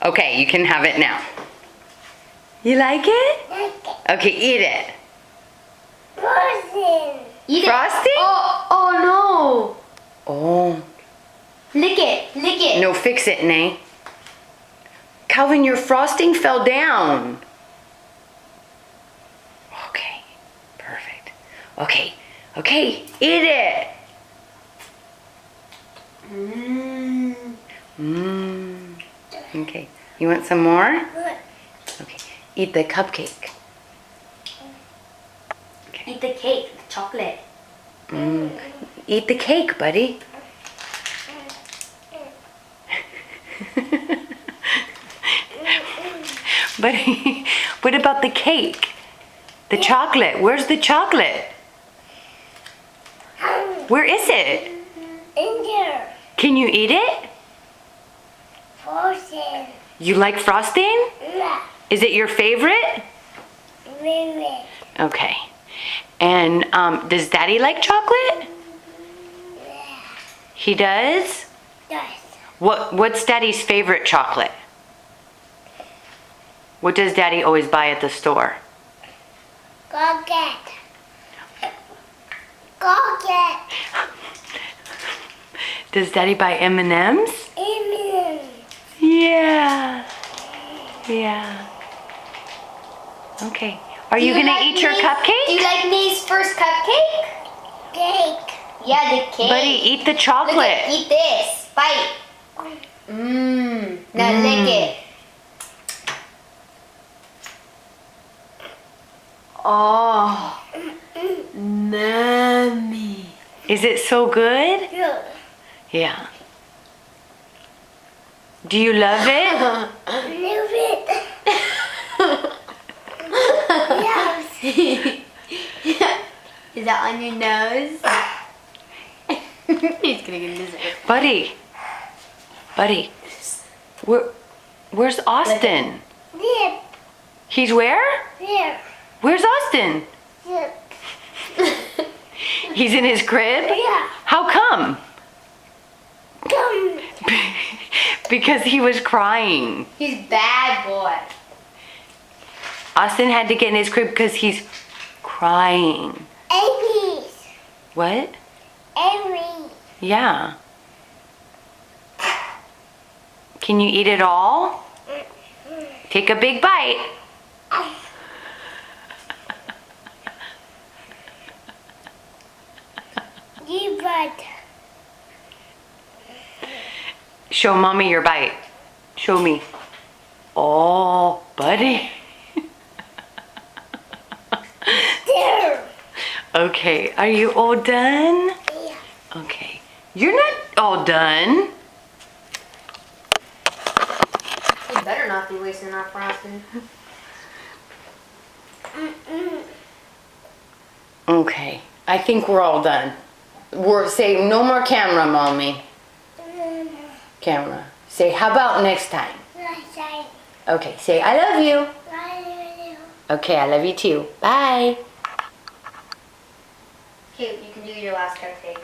Okay, you can have it now. You like it? Okay, eat it. Frosting. Eat Frosting? it. Oh no. Oh. Lick it. Lick it. No, fix it, Nay. Calvin, your frosting fell down. Okay, perfect. Okay, eat it. Okay, you want some more? Okay, eat the cupcake. Okay. Eat the cake. The chocolate. Eat the cake, buddy. Buddy, what about the cake? The chocolate. Where's the chocolate? Where is it? In there. Can you eat it? Frosting. You like frosting? Yeah. Is it your favorite? Really. Okay. And does Daddy like chocolate? Yeah. He does? Yes. What's Daddy's favorite chocolate? What does Daddy always buy at the store? Go get. Go get. Does Daddy buy M&Ms? Amen. Yeah. Yeah. Okay. Are you gonna like eat your Nay's- cupcake? Do you like Nay's first cupcake? Cake. Yeah, the cake. Buddy, eat the Look chocolate. at, eat this. Bite. Now lick it. Oh. Mommy. Is it so good? Good. Yeah. Do you love it? Love it. Yes. Is that on your nose? He's gonna get this. Buddy. Where's Austin? Lip. He's where? Lip. Where's Austin? Lip. He's in his crib? Yeah. How come? Come. Because he was crying. He's bad boy. Austin had to get in his crib because he's crying. Amy's. What? Amy. Yeah. Can you eat it all? Take a big bite. You but. Show Mommy your bite. Show me. Oh, buddy. There. Okay, are you all done? Yeah. Okay. You're not all done. You better not be wasting our frosting. Okay, I think we're all done. We're saying no more camera, Mommy. Camera. Say, how about next time? Okay, say, I love you. Okay, I love you too. Bye. Okay, you can do your last cupcake.